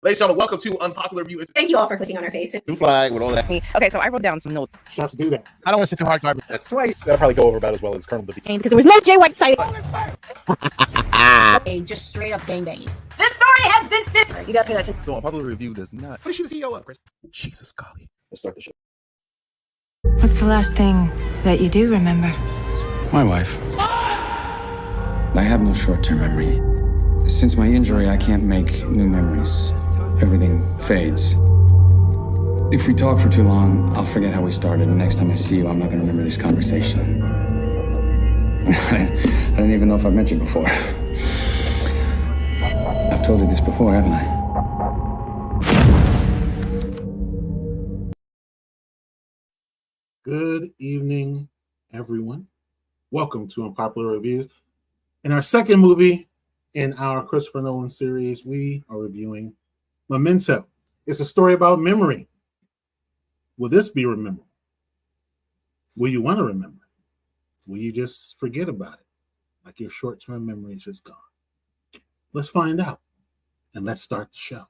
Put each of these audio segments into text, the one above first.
Ladies and gentlemen, welcome to Unpopular Review. Thank you all for clicking on our faces. New flag with all that. Okay, so I wrote down some notes. Shots do that. I don't want to sit through hard garbage. That's twice. That'll probably go over about as well as Colonel Bobby. Because there was no Jay White site. Okay, just straight up gangbanging. This story has been fit. You gotta pay attention. So Unpopular Review does not. What is she the CEO of, Chris? Jesus, golly. Let's start the show. What's the last thing that you do remember? My wife. I have no short-term memory. Since my injury, I can't make new memories. Everything fades. If we talk for too long, I'll forget how we started. And next time I see you, I'm not going to remember this conversation. I don't even know if I've met you before. I've told you this before, haven't I? Good evening, everyone. Welcome to Unpopular Reviews. In our second movie in our Christopher Nolan series, we are reviewing Memento. It's a story about memory. Will this be remembered? Will you want to remember it? Will you just forget about it? Like your short-term memory is just gone. Let's find out. And let's start the show.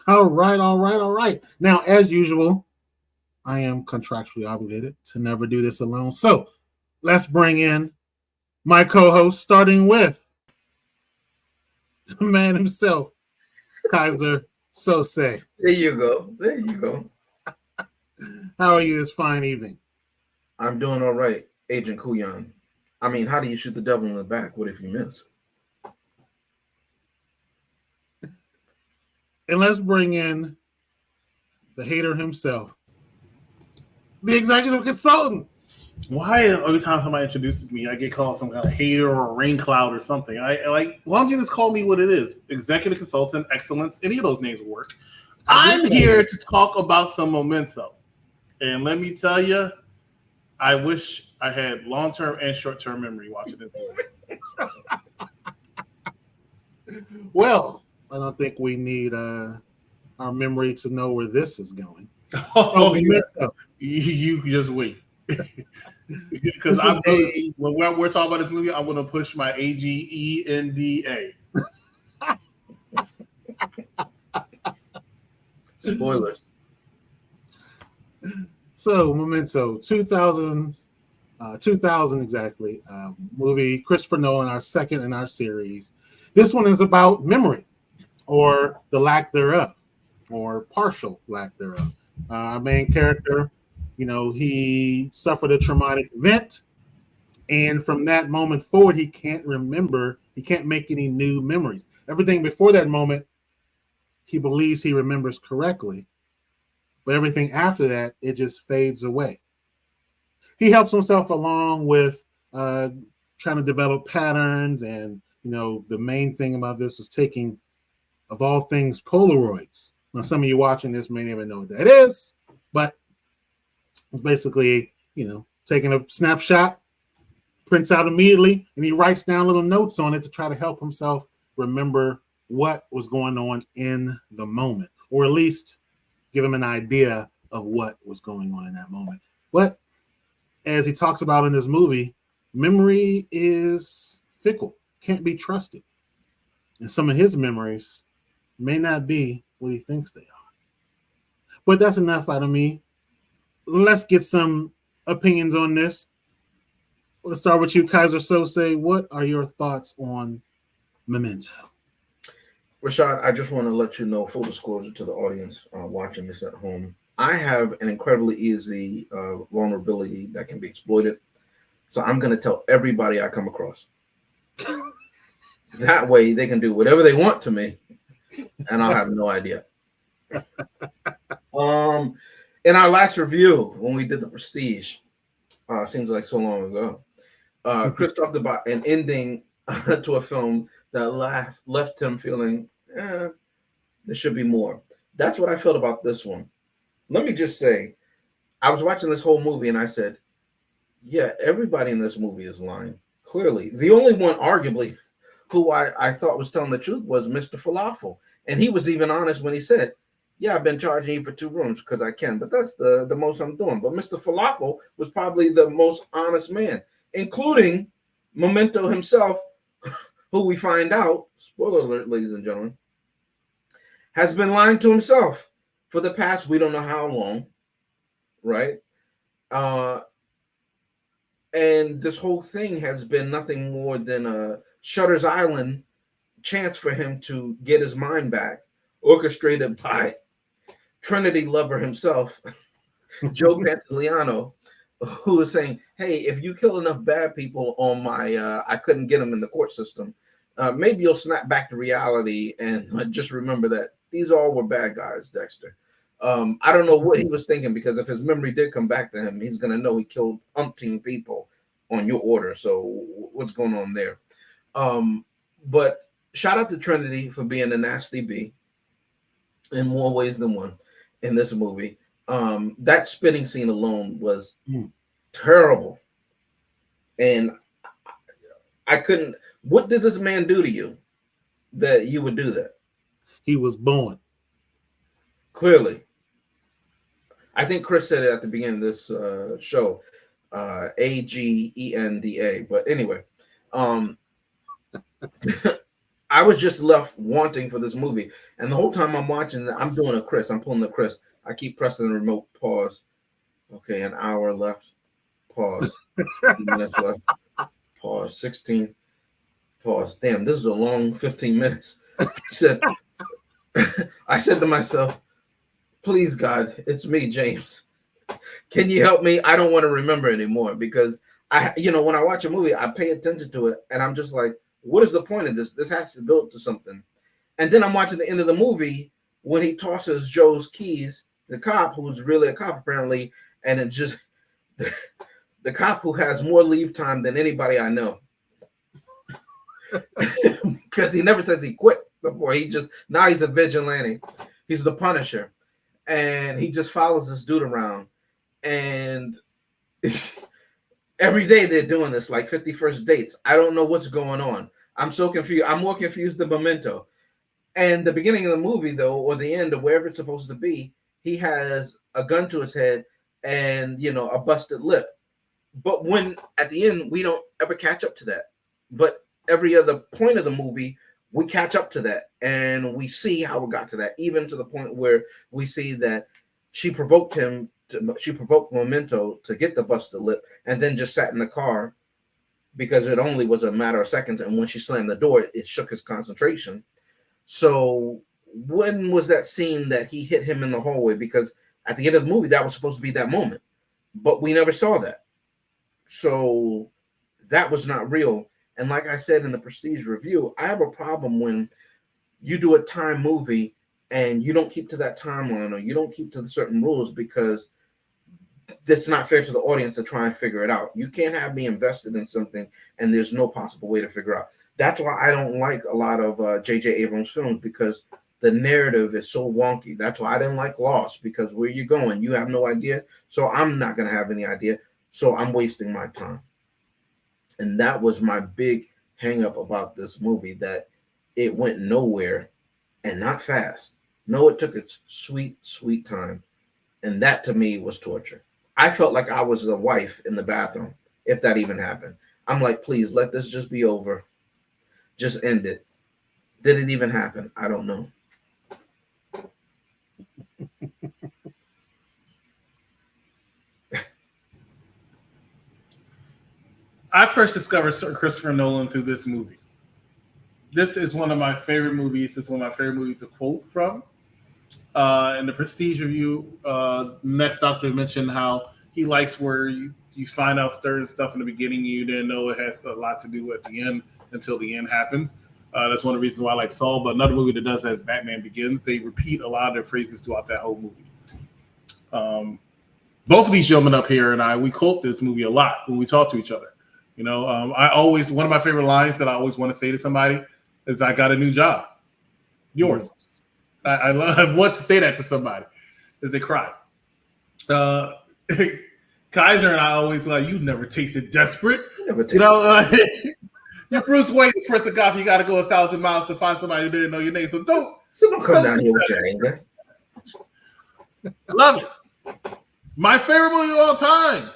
All right. Now, as usual, I am contractually obligated to never do this alone. So let's bring in my co-host, starting with the man himself, Kaiser Sose. There you go. How are you this fine evening? I'm doing all right, Agent Kuyan. I mean, how do you shoot the devil in the back? What if you miss? And let's bring in the hater himself, the executive consultant. Why every time somebody introduces me, I get called some kind of hater or rain cloud or something? Why don't you just call me what it is? Executive consultant, excellence, any of those names will work. I'm here to talk about some Memento. And let me tell you, I wish I had long-term and short-term memory watching this movie. Well, I don't think we need our memory to know where this is going. You just wait. Because when we're talking about this movie, I'm going to push my AGENDA. Spoilers. So, Memento, 2000 exactly, movie, Christopher Nolan, our second in our series. This one is about memory, or the lack thereof, or partial lack thereof. Our main character, he suffered a traumatic event, and from that moment forward, he can't make any new memories. Everything before that moment, he believes he remembers correctly, but everything after that, it just fades away. He helps himself along with trying to develop patterns, and the main thing about this is taking, of all things, Polaroids. Now, some of you watching this may never know what that is, but it's basically, taking a snapshot, prints out immediately, and he writes down little notes on it to try to help himself remember what was going on in the moment, or at least give him an idea of what was going on in that moment. But as he talks about in this movie, memory is fickle, can't be trusted. And some of his memories may not be what he thinks they are. But that's enough out of me. Let's get some opinions on this. Let's start with you, Kaiser Sose. What are your thoughts on Memento? Rashad, I just want to let you know, full disclosure to the audience watching this at home, I have an incredibly easy vulnerability that can be exploited. So I'm going to tell everybody I come across. That way they can do whatever they want to me, and I'll have no idea. In our last review, when we did the Prestige, seems like so long ago, Chris talked about an ending to a film that left him feeling, there should be more. That's what I felt about this one. Let me just say, I was watching this whole movie and I said, yeah, everybody in this movie is lying. Clearly. The only one, arguably, who I thought was telling the truth was Mr. Falafel. And he was even honest when he said, yeah, I've been charging you for 2 rooms because I can, but that's the most I'm doing. But Mr. Falafel was probably the most honest man, including Memento himself, who we find out, spoiler alert, ladies and gentlemen, has been lying to himself for the past, we don't know how long, right? And this whole thing has been nothing more than a Shutter's Island chance for him to get his mind back, orchestrated by Trinity lover himself, Joe Pantoliano, who is saying, hey, if you kill enough bad people on my, I couldn't get them in the court system, maybe you'll snap back to reality and just remember that these all were bad guys, Dexter. I don't know what he was thinking, because if his memory did come back to him, he's going to know he killed umpteen people on your order. So what's going on there? But shout out to Trinity for being a nasty bee in more ways than one in this movie. That spitting scene alone was terrible. And I couldn't, what did this man do to you that you would do that? He was born. Clearly. I think Chris said it at the beginning of this show, AGENDA. But anyway, I was just left wanting for this movie. And the whole time I'm watching, I'm doing a Chris. I'm pulling the Chris. I keep pressing the remote. Pause. Okay, an hour left. Pause. 15 minutes left. Pause. 16. Pause. Damn, this is a long 15 minutes. I said to myself, please, God, it's me, James. Can you help me? I don't want to remember anymore, because when I watch a movie, I pay attention to it and I'm just like, what is the point of this? This has to build to something. And then I'm watching the end of the movie when he tosses Joe's keys, the cop, who's really a cop apparently, and it just the cop who has more leave time than anybody I know. Because he never says he quit before. Now he's a vigilante. He's the Punisher. And he just follows this dude around. And every day they're doing this, like 51st dates. I don't know what's going on. I'm so confused. I'm more confused than Memento. And the beginning of the movie, though, or the end, or wherever it's supposed to be, he has a gun to his head and, a busted lip. But when at the end, we don't ever catch up to that. But every other point of the movie, we catch up to that. And we see how it got to that, even to the point where we see that she provoked Memento to get the busted lip and then just sat in the car because it only was a matter of seconds. And when she slammed the door, it shook his concentration. So when was that scene that he hit him in the hallway? Because at the end of the movie, that was supposed to be that moment, but we never saw that. So that was not real. And like I said in the Prestige review, I have a problem when you do a time movie and you don't keep to that timeline, or you don't keep to the certain rules, because it's not fair to the audience to try and figure it out. You can't have me invested in something and there's no possible way to figure out. That's why I don't like a lot of J.J. Abrams films, because the narrative is so wonky. That's why I didn't like Lost, because where you're going, you have no idea. So I'm not going to have any idea. So I'm wasting my time. And that was my big hang up about this movie, that it went nowhere and not fast. No, it took its sweet, sweet time. And that to me was torture. I felt like I was the wife in the bathroom, if that even happened. I'm like, please, let this just be over. Just end it. Did it even happen? I don't know. I first discovered Christopher Nolan through this movie. This is one of my favorite movies. It's one of my favorite movies to quote from. In the Prestige review, Next Doctor mentioned how he likes where you find out certain stuff in the beginning you didn't know it has a lot to do at the end until the end happens. That's one of the reasons why I like Saul. But another movie that does that is Batman Begins. They repeat a lot of their phrases throughout that whole movie. Both of these gentlemen up here and I, we quote this movie a lot when we talk to each other. You know, one of my favorite lines that I always want to say to somebody is, "I got a new job." Yours. I want to say that to somebody as they cry. Kaiser and I always like, "You never tasted desperate." You're Bruce Wayne, the Prince of Gotham. You got to go 1,000 miles to find somebody who didn't know your name. So don't come down here with your anger. Love it. My favorite movie of all time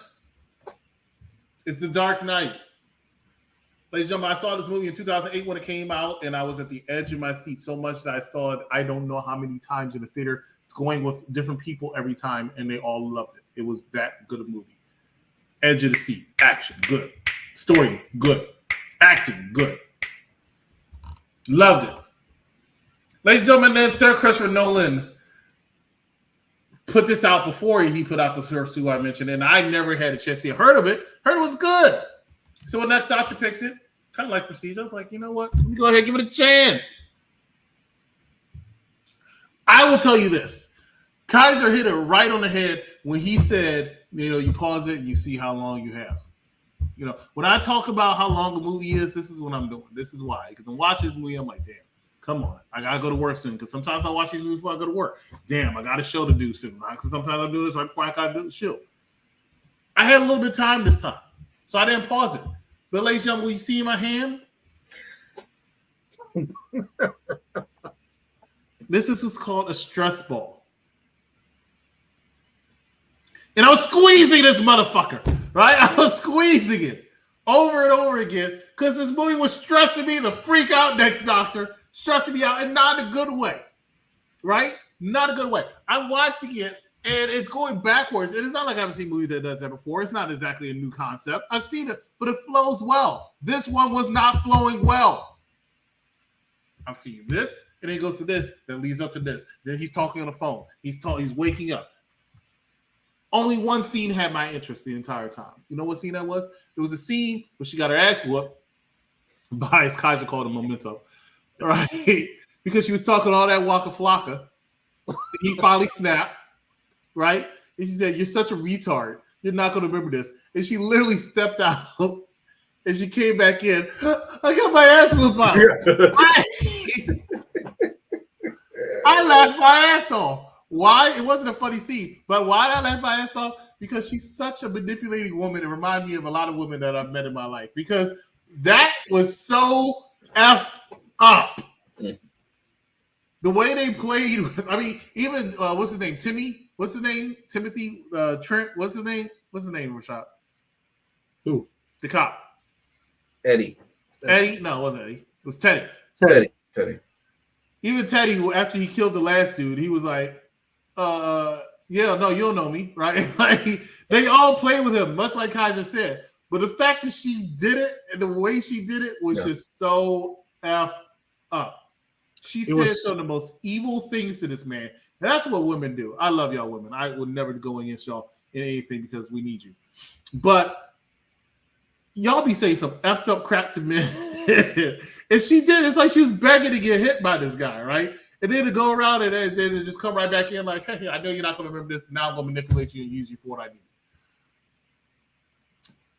is The Dark Knight. Ladies and gentlemen, I saw this movie in 2008 when it came out, and I was at the edge of my seat so much that I saw it, I don't know how many times in the theater. It's going with different people every time, and they all loved it. It was that good a movie. Edge of the seat. Action, good. Story, good. Acting, good. Loved it. Ladies and gentlemen, then Sir Christopher Nolan put this out before he put out the first two I mentioned, and I never had a chance to see it. Heard of it. Heard it was good. So when Next Doctor picked it, kind of like Prestige, I was like, you know what? Let me go ahead and give it a chance. I will tell you this. Kaiser hit it right on the head when he said, you pause it and you see how long you have. When I talk about how long a movie is, this is what I'm doing. This is why. Because I'm watching this movie, I'm like, damn. Come on, I gotta go to work soon because sometimes I watch these movies before I go to work. Damn, I got a show to do soon. Because sometimes I do this right before I gotta do the show. I had a little bit of time this time, so I didn't pause it. But ladies and gentlemen, will you see my hand? This is what's called a stress ball. And I was squeezing this motherfucker, right? I was squeezing it over and over again because this movie was stressing me the freak out, Next Doctor. Stressing me out, and not in a good way, right? Not a good way. I'm watching it, and it's going backwards. It is not like I haven't seen movies that does that before. It's not exactly a new concept. I've seen it, but it flows well. This one was not flowing well. I'm seeing this, and then it goes to this, that leads up to this. Then he's talking on the phone. He's waking up. Only one scene had my interest the entire time. You know what scene that was? It was a scene where she got her ass whooped by, as Kaiser called him, Memento. Right, because she was talking all that Waka Flocka. He finally snapped, right? And she said, "You're such a retard. You're not going to remember this." And she literally stepped out, and she came back in. I got my ass whooped by. I laughed my ass off. Why? It wasn't a funny scene, but why did I laugh my ass off? Because she's such a manipulating woman. It reminded me of a lot of women that I've met in my life. Because that was so effed up. The way they played, even what's his name? Timmy? What's his name? Timothy Trent? What's his name? Rashad? Who? The cop. Eddie? No, it wasn't Eddie. It was Teddy. Teddy. Even Teddy, after he killed the last dude, he was like, yeah, no, you don't know me, right? Like, they all play with him, much like Kaiser said. But the fact that she did it and the way she did it was just so effed up. She said some of the most evil things to this man. And that's what women do. I love y'all women. I would never go against y'all in anything because we need you. But y'all be saying some effed up crap to men. And she did. It's like she was begging to get hit by this guy, right? And then to go around and then just come right back in like, hey, I know you're not going to remember this. Now I'm going to manipulate you and use you for what I need.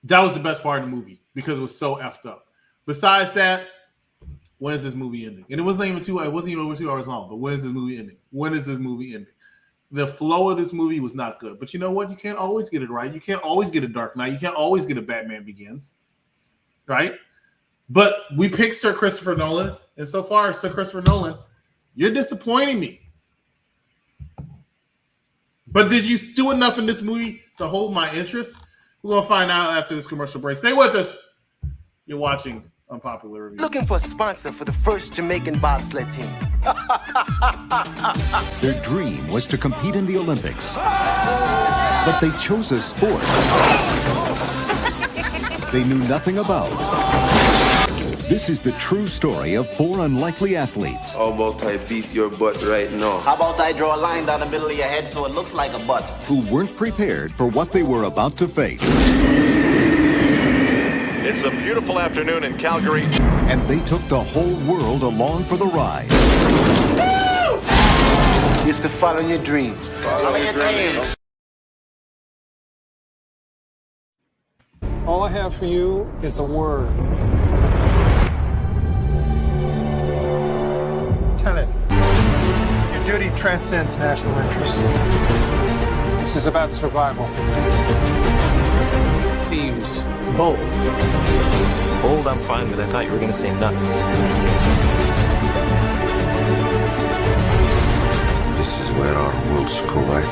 That was the best part of the movie because it was so effed up. Besides that, when is this movie ending? And it wasn't even 2 hours long, but when is this movie ending? When is this movie ending? The flow of this movie was not good. But you know what? You can't always get it right. You can't always get a Dark Knight. You can't always get a Batman Begins. Right? But we picked Sir Christopher Nolan. And so far, Sir Christopher Nolan, you're disappointing me. But did you do enough in this movie to hold my interest? We're going to find out after this commercial break. Stay with us. You're watching Unpopular Review. Looking for a sponsor for the first Jamaican bobsled team. Their dream was to compete in the Olympics. But they chose a sport they knew nothing about. This is the true story of 4 unlikely athletes. How about I beat your butt right now? How about I draw a line down the middle of your head so it looks like a butt? Who weren't prepared for what they were about to face. It's a beautiful afternoon in Calgary. And they took the whole world along for the ride. Used to follow your dreams. Follow your dreams. All I have for you is a word. Lieutenant, your duty transcends national interests. This is about survival. Seems bold. Bold, I'm fine with. I thought you were going to say nuts. This is where our worlds collide.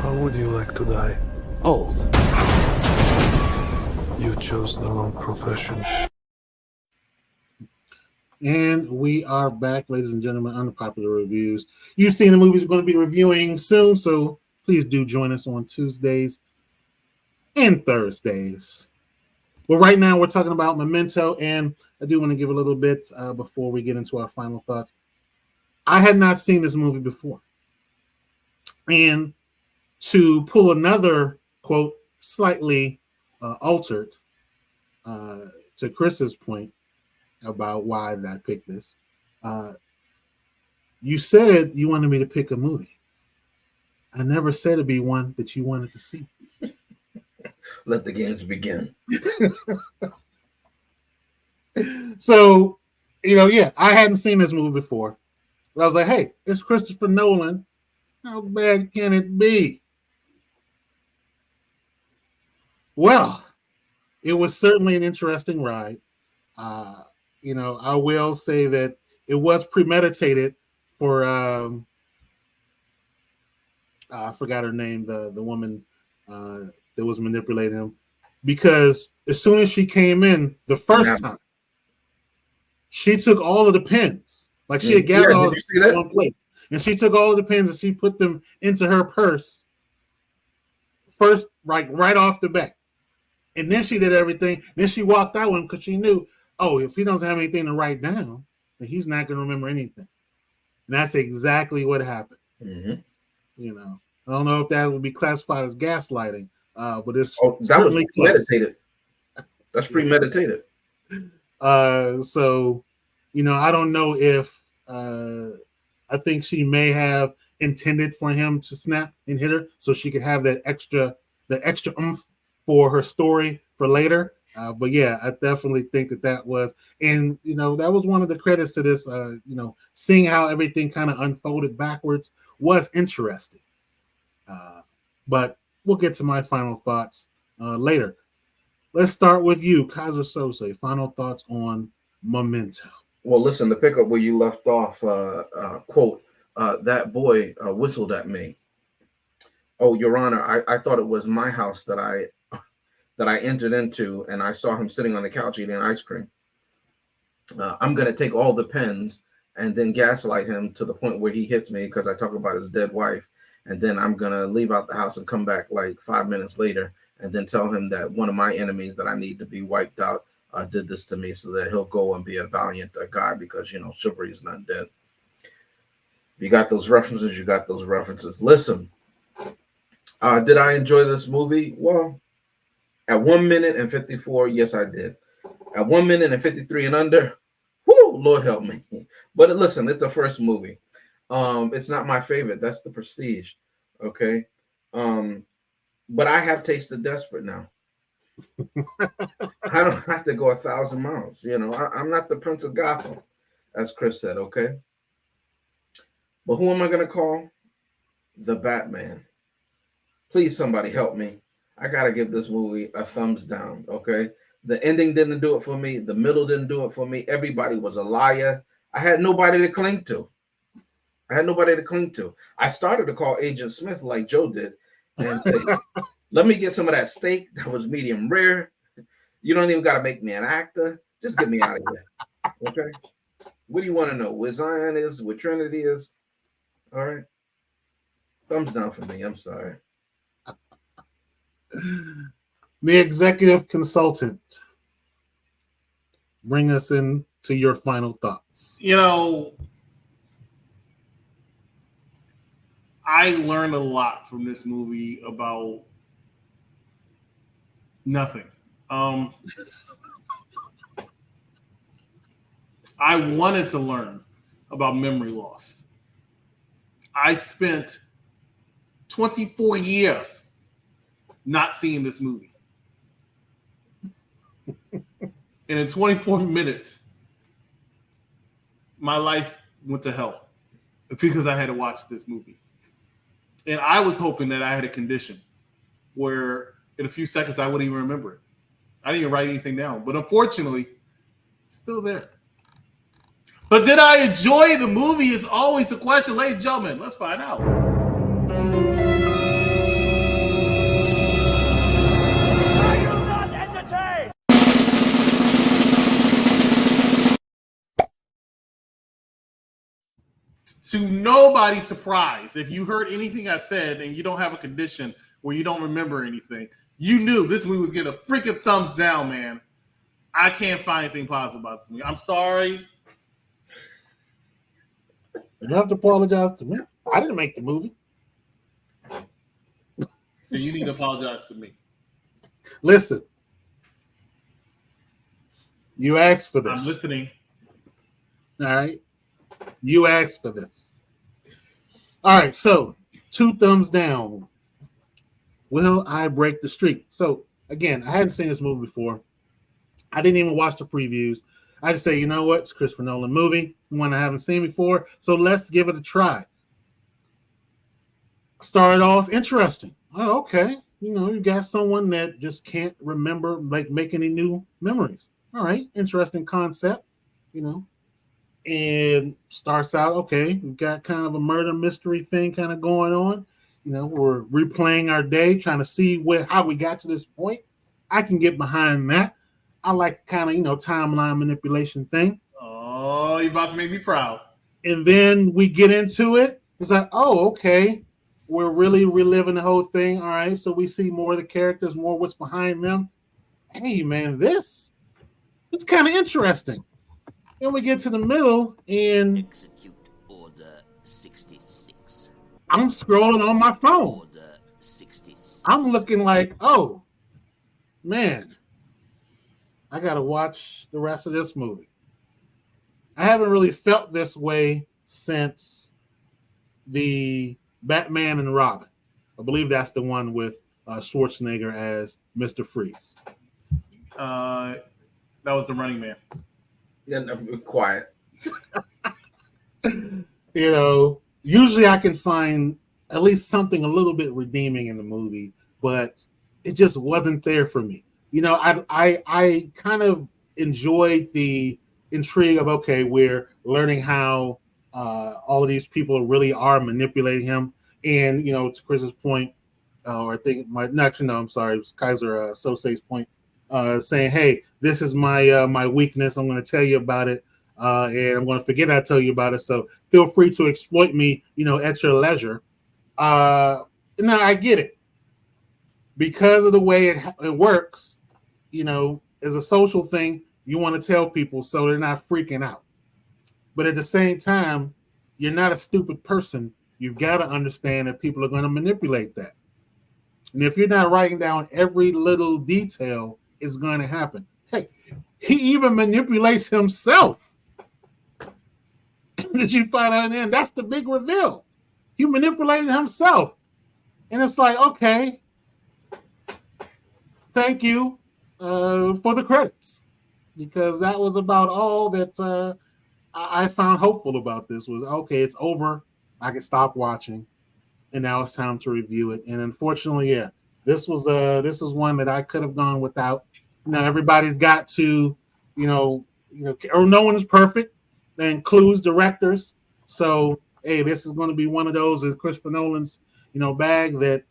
How would you like to die? Old. You chose the wrong profession. And we are back, ladies and gentlemen, Unpopular Reviews. You've seen the movies we're going to be reviewing soon, so please do join us on Tuesdays and Thursdays. Well, right now we're talking about Memento, and I do want to give a little bit before we get into our final thoughts. I had not seen this movie before. And to pull another, quote, slightly altered to Chris's point about why I picked this, you said you wanted me to pick a movie. I never said it'd be one that you wanted to see. Let the games begin. So, I hadn't seen this movie before. But I was like, hey, it's Christopher Nolan. How bad can it be? Well, it was certainly an interesting ride. I will say that it was premeditated for I forgot her name, the woman that was manipulating him, because as soon as she came in the first time, she took all of the pens. Like she had gathered all of them in one place. And she took all of the pens and she put them into her purse first, right off the bat. And then she did everything. Then she walked out with him because she knew, if he doesn't have anything to write down, then he's not going to remember anything. And that's exactly what happened. Mm-hmm. I don't know if that would be classified as gaslighting, but it's that was premeditated. That's premeditated. So, I don't know if I think she may have intended for him to snap and hit her so she could have that extra oomph for her story for later. But yeah, I definitely think that was, and that was one of the credits to this. Seeing how everything kind of unfolded backwards was interesting. But we'll get to my final thoughts later. Let's start with you, Kaiser Sose. Final thoughts on Memento. Well, listen, to pick up where you left off, quote, that boy whistled at me. Oh, Your Honor, I thought it was my house that I entered into, and I saw him sitting on the couch eating ice cream. I'm going to take all the pens and then gaslight him to the point where he hits me because I talk about his dead wife. And then I'm going to leave out the house and come back like 5 minutes later and then tell him that one of my enemies that I need to be wiped out did this to me so that he'll go and be a valiant guy because, chivalry is not dead. You got those references. You got those references. Listen, did I enjoy this movie? Well, at 1 minute and 54, yes, I did. At 1 minute and 53 and under, whoo, Lord help me. But listen, it's a first movie. It's not my favorite. That's The Prestige. Okay. But I have tasted desperate now. I don't have to go 1,000 miles. I'm not the Prince of Gotham, as Chris said. Okay. But who am I going to call? The Batman. Please, somebody help me. I got to give this movie a thumbs down. Okay. The ending didn't do it for me. The middle didn't do it for me. Everybody was a liar. I had nobody to cling to. I started to call Agent Smith like Joe did and say, let me get some of that steak that was medium rare. You don't even got to make me an actor. Just get me out of here. Okay. What do you want to know? Where Zion is, where Trinity is? All right. Thumbs down for me. I'm sorry. The executive consultant. Bring us in to your final thoughts. I learned a lot from this movie about nothing. I wanted to learn about memory loss. I spent 24 years not seeing this movie. And in 24 minutes, my life went to hell because I had to watch this movie. And I was hoping that I had a condition where in a few seconds I wouldn't even remember it. I didn't even write anything down. But unfortunately, it's still there. But did I enjoy the movie is always the question. Ladies and gentlemen, let's find out. To nobody's surprise, if you heard anything I said and you don't have a condition where you don't remember anything, you knew this movie was getting a freaking thumbs down, man. I can't find anything positive about this movie. I'm sorry. You don't have to apologize to me. I didn't make the movie. Then you need to apologize to me. Listen. You asked for this. I'm listening. All right. You asked for this. All right, so 2 thumbs down. Will I break the streak? So, again, I hadn't seen this movie before. I didn't even watch the previews. I just say, you know what? It's a Christopher Nolan movie. It's one I haven't seen before, so let's give it a try. Started off interesting. Oh, okay. You know, you got someone that just can't remember, like, make any new memories. All right, interesting concept, you know. And starts out, okay, we've got kind of a murder mystery thing kind of going on. You know, we're replaying our day, trying to see how we got to this point. I can get behind that. I like kind of, you know, timeline manipulation thing. Oh, you're about to make me proud. And then we get into it. It's like, oh, okay. We're really reliving the whole thing. All right, so we see more of the characters, more what's behind them. Hey, man, it's kind of interesting. Then we get to the middle, and Execute Order 66. I'm scrolling on my phone. Order 66. I'm looking like, oh, man, I got to watch the rest of this movie. I haven't really felt this way since the Batman and Robin. I believe that's the one with Schwarzenegger as Mr. Freeze. That was The Running Man. Yeah, no, quiet. You know, usually I can find at least something a little bit redeeming in the movie, but it just wasn't there for me. You know, I kind of enjoyed the intrigue of, okay, we're learning how all of these people really are manipulating him. And, you know, to Chris's point, or I think I'm sorry, it was Kaiser Sose's point, saying, hey, this is my weakness. I'm going to tell you about it. And I'm going to forget I tell you about it. So feel free to exploit me, you know, at your leisure. Now I get it. Because of the way it works, you know, as a social thing, you want to tell people so they're not freaking out. But at the same time, you're not a stupid person. You've got to understand that people are going to manipulate that. And if you're not writing down every little detail, it's going to happen. Hey, he even manipulates himself. Did you find out in the end? That's the big reveal. He manipulated himself. And it's like, okay, thank you for the credits. Because that was about all that I found hopeful about this was, okay, it's over. I can stop watching. And now it's time to review it. And unfortunately, yeah, this was one that I could have gone without. Now everybody's got to, or no one is perfect. That includes directors. So, hey, this is going to be one of those in Christopher Nolan's, bag that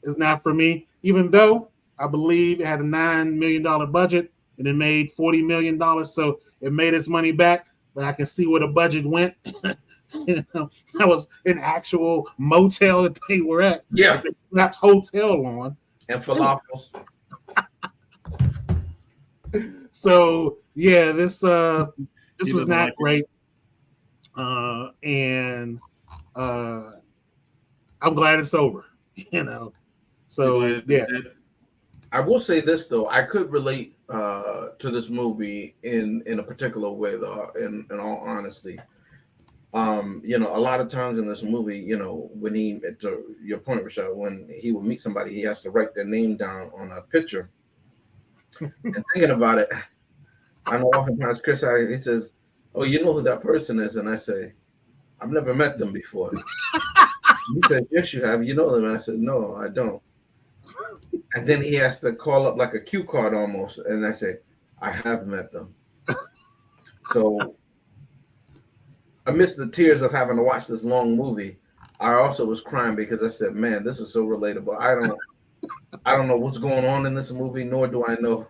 is not for me. Even though I believe it had a $9 million budget and it made $40 million, so it made its money back. But I can see where the budget went. That was an actual motel that they were at. Yeah, they slapped hotel on and falafels. So yeah, this was not great, and I'm glad it's over. So yeah. I will say this though, I could relate to this movie in a particular way though. In all honesty, You know, a lot of times in this movie, you know, when to your point, Rashad, when he will meet somebody, he has to write their name down on a picture. And thinking about it, I know oftentimes Chris, he says, "Oh, you know who that person is?" And I say, "I've never met them before." He said, "Yes, you have. You know them." And I said, "No, I don't." And then he has to call up like a cue card almost. And I say, "I have met them." So amidst the tears of having to watch this long movie, I also was crying because I said, "Man, this is so relatable." I don't know what's going on in this movie, nor do I know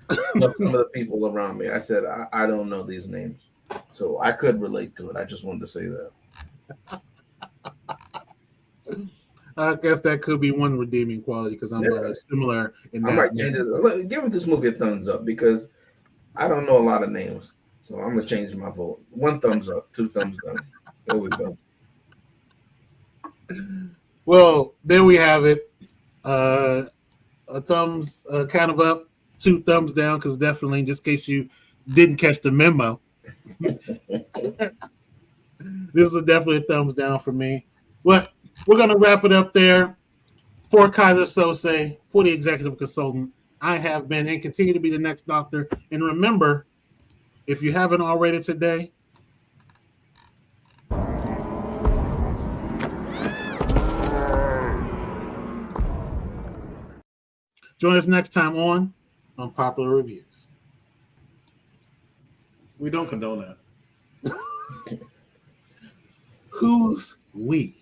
some of the people around me. I said, I don't know these names. So I could relate to it. I just wanted to say that. I guess that could be one redeeming quality because I'm similar in that. I might change it. Give this movie a thumbs up because I don't know a lot of names. So I'm going to change my vote. 1 thumbs up, 2 thumbs down. There we go. Well, there we have it. A thumbs kind of up, 2 thumbs down, because definitely, just in case you didn't catch the memo, this is definitely a thumbs down for me. But we're going to wrap it up there. For Kaiser Sose, for the executive consultant, I have been and continue to be the next doctor. And remember, if you haven't already today, join us next time on Unpopular Reviews. We don't condone that. Who's we?